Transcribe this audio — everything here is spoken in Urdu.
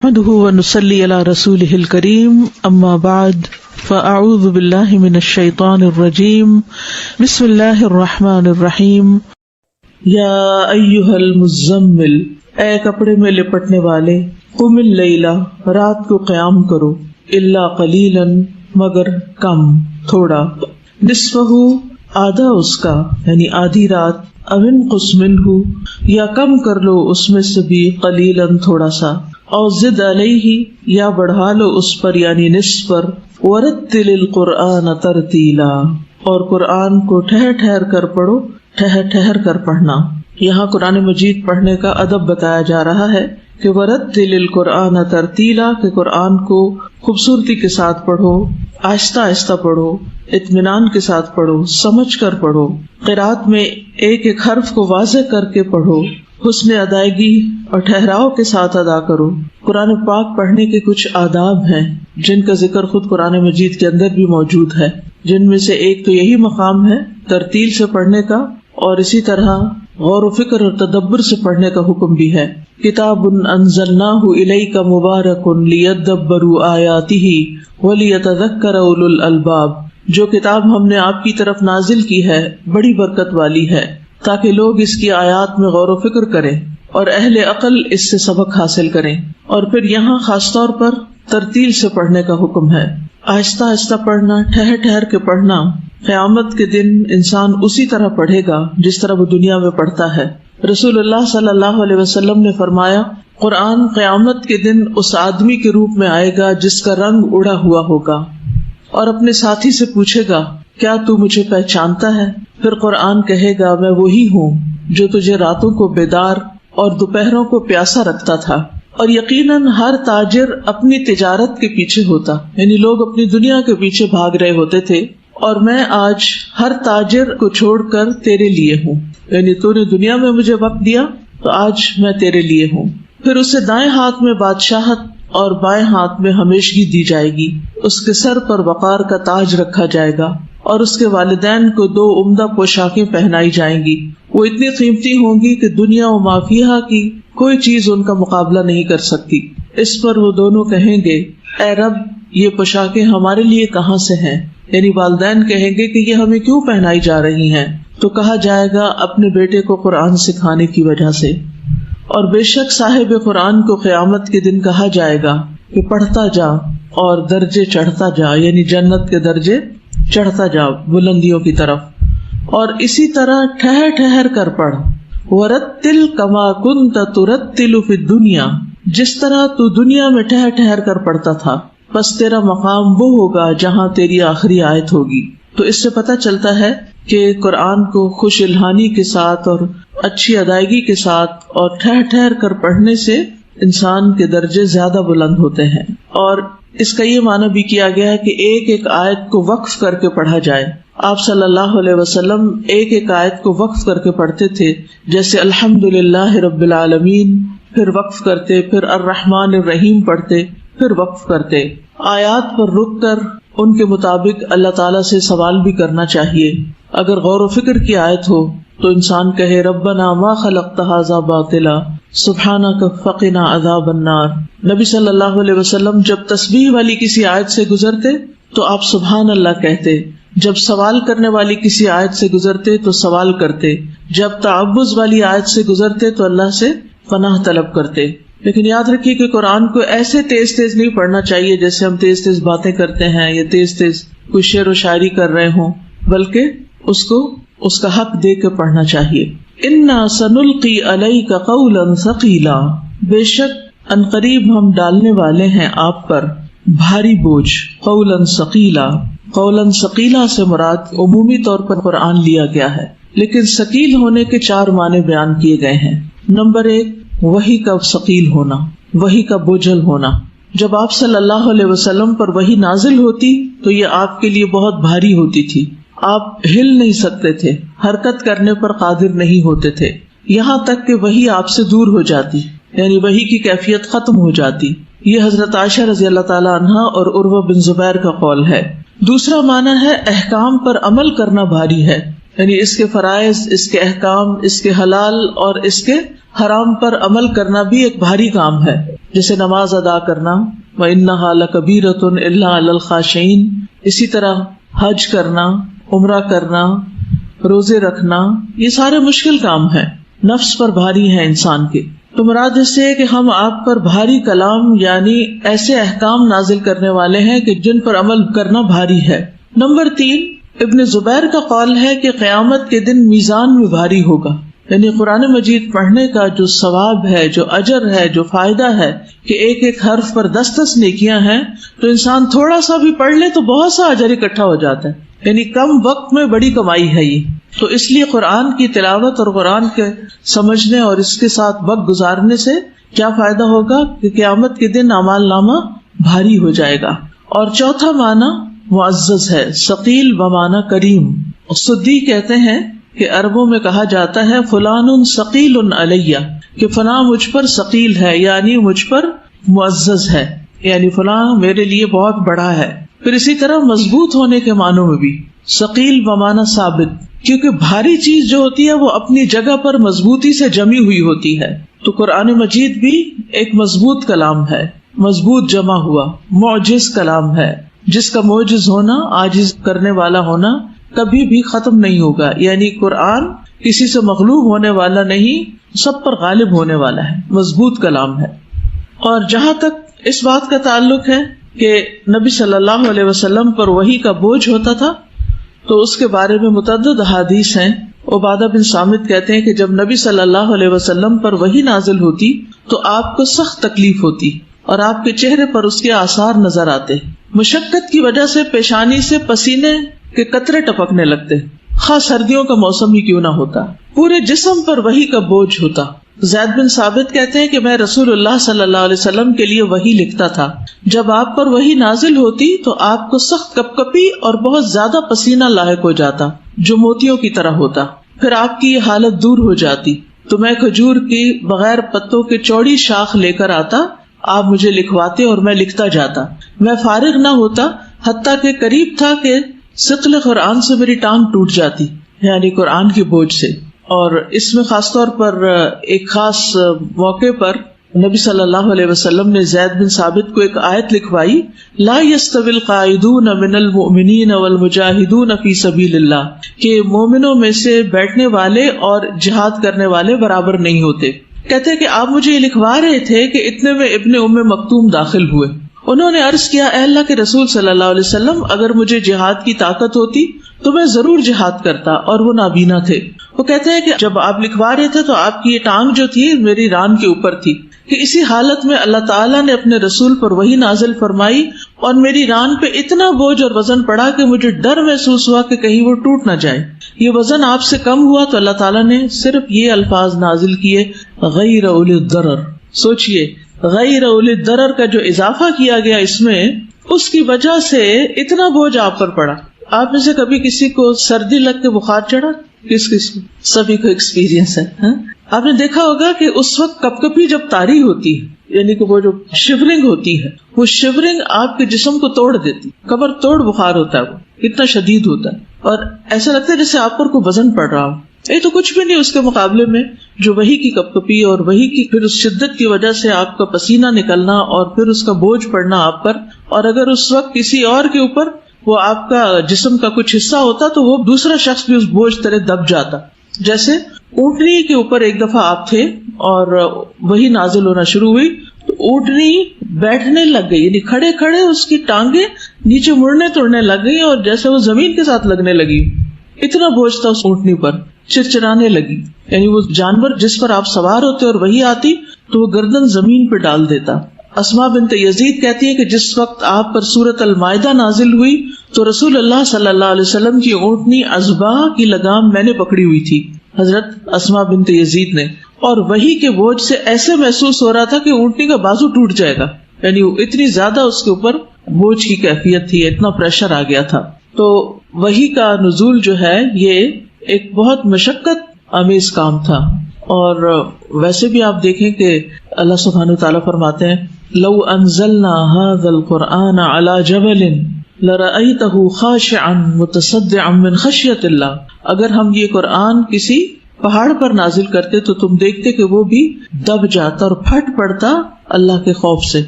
نحمده ونصلي على رسوله الكريم اما بعد فاعوذ بالله من الشيطان الرجيم بسم الله الرحمن الرحيم یا ایھا المزمل، اے کپڑے میں لپٹنے والے، قم اللیل، رات کو قیام کرو، الا قلیلا، مگر کم، تھوڑا، نصفہ، آدھا اس کا یعنی آدھی رات، او انقص منہ، یا کم کر لو اس میں سے بھی، قلیلا، تھوڑا سا، او زد علیہ، یا بڑھا لو اس پر یعنی نصف پر، ورتل القرآن ترتیلا، اور قرآن کو ٹھہر ٹھہر کر پڑھو، ٹھہر ٹھہر کر پڑھنا۔ یہاں قرآن مجید پڑھنے کا ادب بتایا جا رہا ہے کہ ورتل القرآن ترتیلا، کہ قرآن کو خوبصورتی کے ساتھ پڑھو، آہستہ آہستہ پڑھو، اطمینان کے ساتھ پڑھو، سمجھ کر پڑھو، قرات میں ایک ایک حرف کو واضح کر کے پڑھو، حسن ادائیگی اور ٹھہراؤ کے ساتھ ادا کرو۔ قرآن پاک پڑھنے کے کچھ آداب ہیں جن کا ذکر خود قرآن مجید کے اندر بھی موجود ہے، جن میں سے ایک تو یہی مقام ہے ترتیل سے پڑھنے کا، اور اسی طرح غور و فکر اور تدبر سے پڑھنے کا حکم بھی ہے۔ کتاب انزلناہ الیک مبارک لیدبروا آیاتہ ولیتذکر اولو الالباب، جو کتاب ہم نے آپ کی طرف نازل کی ہے بڑی برکت والی ہے تاکہ لوگ اس کی آیات میں غور و فکر کریں اور اہل عقل اس سے سبق حاصل کریں۔ اور پھر یہاں خاص طور پر ترتیل سے پڑھنے کا حکم ہے، آہستہ آہستہ پڑھنا، ٹھہر ٹھہر کے پڑھنا۔ قیامت کے دن انسان اسی طرح پڑھے گا جس طرح وہ دنیا میں پڑھتا ہے۔ رسول اللہ صلی اللہ علیہ وسلم نے فرمایا، قرآن قیامت کے دن اس آدمی کے روپ میں آئے گا جس کا رنگ اڑا ہوا ہوگا، اور اپنے ساتھی سے پوچھے گا، کیا تو مجھے پہچانتا ہے؟ پھر قرآن کہے گا، میں وہی ہوں جو تجھے راتوں کو بیدار اور دوپہروں کو پیاسا رکھتا تھا۔ اور یقیناً ہر تاجر اپنی تجارت کے پیچھے ہوتا، یعنی لوگ اپنی دنیا کے پیچھے بھاگ رہے ہوتے تھے، اور میں آج ہر تاجر کو چھوڑ کر تیرے لیے ہوں، یعنی تو نے دنیا میں مجھے وقت دیا تو آج میں تیرے لیے ہوں۔ پھر اسے دائیں ہاتھ میں بادشاہت اور بائیں ہاتھ میں ہمیشگی دی جائے گی، اس کے سر پر وقار کا تاج رکھا جائے گا، اور اس کے والدین کو 2 عمدہ پوشاکیں پہنائی جائیں گی، وہ اتنی قیمتی ہوں گی کہ دنیا و ما فیہا کی کوئی چیز ان کا مقابلہ نہیں کر سکتی۔ اس پر وہ دونوں کہیں گے، اے رب، یہ پوشاکیں ہمارے لیے کہاں سے ہیں؟ یعنی والدین کہیں گے کہ یہ ہمیں کیوں پہنائی جا رہی ہیں؟ تو کہا جائے گا، اپنے بیٹے کو قرآن سکھانے کی وجہ سے۔ اور بے شک صاحب قرآن کو قیامت کے دن کہا جائے گا کہ پڑھتا جا اور درجے چڑھتا جا، یعنی جنت کے درجے چڑھتا جا بلندیوں کی طرف، اور اسی طرح ٹھہر ٹھہر کر پڑھ۔ ورتل کما کنت ترتل فی الدنیا، جس طرح تو دنیا میں ٹھہر ٹھہر کر پڑھتا تھا، بس تیرا مقام وہ ہوگا جہاں تیری آخری آیت ہوگی۔ تو اس سے پتہ چلتا ہے کہ قرآن کو خوش الحانی کے ساتھ اور اچھی ادائیگی کے ساتھ اور ٹھہر ٹھہر کر پڑھنے سے انسان کے درجے زیادہ بلند ہوتے ہیں۔ اور اس کا یہ معنی بھی کیا گیا ہے کہ ایک ایک آیت کو وقف کر کے پڑھا جائے۔ آپ صلی اللہ علیہ وسلم ایک ایک آیت کو وقف کر کے پڑھتے تھے، جیسے الحمدللہ رب العالمین، پھر وقف کرتے، پھر الرحمن الرحیم پڑھتے، پھر وقف کرتے۔ آیات پر رک کر ان کے مطابق اللہ تعالیٰ سے سوال بھی کرنا چاہیے۔ اگر غور و فکر کی آیت ہو تو انسان کہے، ربنا ما خلقت ھذا باطلا سبحانک فقنا عذاب النار۔ نبی صلی اللہ علیہ وسلم جب تسبیح والی کسی آیت سے گزرتے تو آپ سبحان اللہ کہتے، جب سوال کرنے والی کسی آیت سے گزرتے تو سوال کرتے، جب تعوذ والی آیت سے گزرتے تو اللہ سے پناہ طلب کرتے۔ لیکن یاد رکھیے کہ قرآن کو ایسے تیز تیز نہیں پڑھنا چاہیے جیسے ہم تیز تیز باتیں کرتے ہیں یا تیز تیز کوئی شعر و شاعری کر رہے ہوں، بلکہ اس کو اس کا حق دے کے پڑھنا چاہیے۔ انا سنلقی علیک قولا ثقیلا، بے شک عنقریب ہم ڈالنے والے ہیں آپ پر بھاری بوجھ۔ قولا ثقیلا، قولا ثقیلا سے مراد عمومی طور پر قرآن لیا گیا ہے، لیکن ثقیل ہونے کے 4 معنی بیان کیے گئے ہیں۔ نمبر 1، وحی کا ثقیل ہونا، وحی کا بوجھل ہونا۔ جب آپ صلی اللہ علیہ وسلم پر وحی نازل ہوتی تو یہ آپ کے لیے بہت بھاری ہوتی تھی، آپ ہل نہیں سکتے تھے، حرکت کرنے پر قادر نہیں ہوتے تھے، یہاں تک کہ وحی آپ سے دور ہو جاتی، یعنی وحی کی کیفیت ختم ہو جاتی۔ یہ حضرت عائشہ رضی اللہ تعالی عنہا اور عروہ بن زبیر کا قول ہے۔ دوسرا معنی ہے احکام پر عمل کرنا بھاری ہے، یعنی اس کے فرائض، اس کے احکام، اس کے حلال اور اس کے حرام پر عمل کرنا بھی ایک بھاری کام ہے۔ جیسے نماز ادا کرنا، وَإِنَّهَا لَكَبِيرَةٌ إِلَّا عَلَى الْخَاشِعِينَ، اسی طرح حج کرنا، عمرہ کرنا، روزے رکھنا، یہ سارے مشکل کام ہیں، نفس پر بھاری ہیں انسان کے. تو مراد اس سے ہے کہ ہم آپ پر بھاری کلام یعنی ایسے احکام نازل کرنے والے ہیں کہ جن پر عمل کرنا بھاری ہے. نمبر 3، ابن زبیر کا قول ہے کہ قیامت کے دن میزان میں بھاری ہوگا، یعنی قرآن مجید پڑھنے کا جو ثواب ہے، جو اجر ہے، جو فائدہ ہے کہ ایک ایک حرف پر 10 نیکیاں ہیں، تو انسان تھوڑا سا بھی پڑھ لے تو بہت سا اجر اکٹھا ہو جاتا ہے، یعنی کم وقت میں بڑی کمائی ہے یہ. تو اس لیے قرآن کی تلاوت اور قرآن کے سمجھنے اور اس کے ساتھ وقت گزارنے سے کیا فائدہ ہوگا کہ قیامت کے دن اعمال نامہ بھاری ہو جائے گا. اور چوتھا معنی معزز ہے، ثقیل بمعنی کریم. سدی کہتے ہیں کہ عربوں میں کہا جاتا ہے فلان ثقیل علیہ، کہ فلاں مجھ پر ثقیل ہے، یعنی مجھ پر معزز ہے، یعنی فلاں میرے لیے بہت بڑا ہے. پھر اسی طرح مضبوط ہونے کے معنوں میں بھی ثقیل بمعنی ثابت، کیونکہ بھاری چیز جو ہوتی ہے وہ اپنی جگہ پر مضبوطی سے جمی ہوئی ہوتی ہے. تو قرآن مجید بھی ایک مضبوط کلام ہے، مضبوط جمع ہوا معجز کلام ہے، جس کا معجز ہونا، عاجز کرنے والا ہونا کبھی بھی ختم نہیں ہوگا. یعنی قرآن کسی سے مغلوب ہونے والا نہیں، سب پر غالب ہونے والا ہے، مضبوط کلام ہے. اور جہاں تک اس بات کا تعلق ہے کہ نبی صلی اللہ علیہ وسلم پر وحی کا بوجھ ہوتا تھا، تو اس کے بارے میں متعدد احادیث ہیں. عبادہ بن صامت کہتے ہیں کہ جب نبی صلی اللہ علیہ وسلم پر وحی نازل ہوتی تو آپ کو سخت تکلیف ہوتی اور آپ کے چہرے پر اس کے آثار نظر آتے. مشقت کی وجہ سے پیشانی سے پسینے کے قطرے ٹپکنے لگتے، خاص سردیوں کا موسم ہی کیوں نہ ہوتا. پورے جسم پر وحی کا بوجھ ہوتا. زید بن ثابت کہتے ہیں کہ میں رسول اللہ صلی اللہ علیہ وسلم کے لیے وحی لکھتا تھا، جب آپ پر وحی نازل ہوتی تو آپ کو سخت کپکپی اور بہت زیادہ پسینہ لاحق ہو جاتا جو موتیوں کی طرح ہوتا. پھر آپ کی یہ حالت دور ہو جاتی تو میں کھجور کی بغیر پتوں کے چوڑی شاخ لے کر آتا، آپ مجھے لکھواتے اور میں لکھتا جاتا. میں فارغ نہ ہوتا حتیٰ کہ قریب تھا کہ ثقل قرآن سے میری ٹانگ ٹوٹ جاتی، یعنی قرآن کے بوجھ سے. اور اس میں خاص طور پر ایک خاص موقع پر نبی صلی اللہ علیہ وسلم نے زید بن ثابت کو ایک آیت لکھوائی، لا يستوی القاعدون من المؤمنین والمجاہدون فی سبیل اللہ، کہ مومنوں میں سے بیٹھنے والے اور جہاد کرنے والے برابر نہیں ہوتے. کہتے کہ آپ مجھے یہ لکھوا رہے تھے کہ اتنے میں ابن ام مکتوم داخل ہوئے. انہوں نے عرض کیا، اے اللہ کے رسول صلی اللہ علیہ وسلم، اگر مجھے جہاد کی طاقت ہوتی تو میں ضرور جہاد کرتا. اور وہ نابینا تھے. وہ کہتے ہیں کہ جب آپ لکھوا رہے تھے تو آپ کی یہ ٹانگ جو تھی میری ران کے اوپر تھی، کہ اسی حالت میں اللہ تعالیٰ نے اپنے رسول پر وحی نازل فرمائی اور میری ران پہ اتنا بوجھ اور وزن پڑا کہ مجھے ڈر محسوس ہوا کہ کہیں وہ ٹوٹ نہ جائے. یہ وزن آپ سے کم ہوا تو اللہ تعالیٰ نے صرف یہ الفاظ نازل کیے، غیر اولی الضرر. سوچئے غیر اولی الضرر کا جو اضافہ کیا گیا اس میں، اس کی وجہ سے اتنا بوجھ آپ پر پڑا. آپ میں سے کبھی کسی کو سردی لگ کے بخار چڑھا؟ کس کو؟ سبھی کو ایکسپیرینس ہے. آپ نے دیکھا ہوگا کہ اس وقت کپکپی جب طاری ہوتی ہے، یعنی کہ وہ جو شیورنگ ہوتی ہے، وہ شیورنگ آپ کے جسم کو توڑ دیتی، کمر توڑ بخار ہوتا ہے، وہ اتنا شدید ہوتا ہے اور ایسا لگتا ہے جیسے آپ پر کوئی وزن پڑ رہا ہو. یہ تو کچھ بھی نہیں اس کے مقابلے میں جو وحی کی کپکپی اور وحی کی پھر اس شدت کی وجہ سے آپ کا پسینہ نکلنا اور پھر اس کا بوجھ پڑنا آپ پر. اور اگر اس وقت کسی اور کے اوپر وہ آپ کا جسم کا کچھ حصہ ہوتا تو وہ دوسرا شخص بھی اس بوجھ تلے دب جاتا. جیسے اونٹنی کے اوپر ایک دفعہ آپ تھے اور وہی نازل ہونا شروع ہوئی تو اونٹنی بیٹھنے لگ گئی، یعنی کھڑے کھڑے اس کی ٹانگیں نیچے مڑنے توڑنے لگ گئی اور جیسے وہ زمین کے ساتھ لگنے لگی. اتنا بوجھ تھا اس اونٹنی پر، چرچرانے لگی. یعنی وہ جانور جس پر آپ سوار ہوتے اور وہی آتی تو وہ گردن زمین پہ ڈال دیتا. اسماء بنت یزید کہتی ہے کہ جس وقت آپ پر سورۃ المائدہ نازل ہوئی تو رسول اللہ صلی اللہ علیہ وسلم کی اونٹنی عزبہ کی لگام میں نے پکڑی ہوئی تھی، حضرت اسماء بنت یزید نے، اور وہی کے بوجھ سے ایسے محسوس ہو رہا تھا کہ اونٹنی کا بازو ٹوٹ جائے گا. یعنی اتنی زیادہ اس کے اوپر بوجھ کی کیفیت تھی، اتنا پریشر آ گیا تھا. تو وحی کا نزول جو ہے یہ ایک بہت مشقت آمیز کام تھا. اور ویسے بھی آپ دیکھیں کہ اللہ سبحانہ وتعالیٰ فرماتے ہیں لو انزلنا هذا القرآن على جبل لرأيته خاشعا متصدعا من خشية اللہ. اگر ہم یہ قرآن کسی پہاڑ پر نازل کرتے تو تم دیکھتے کہ وہ بھی دب جاتا اور پھٹ پڑتا اللہ کے خوف سے.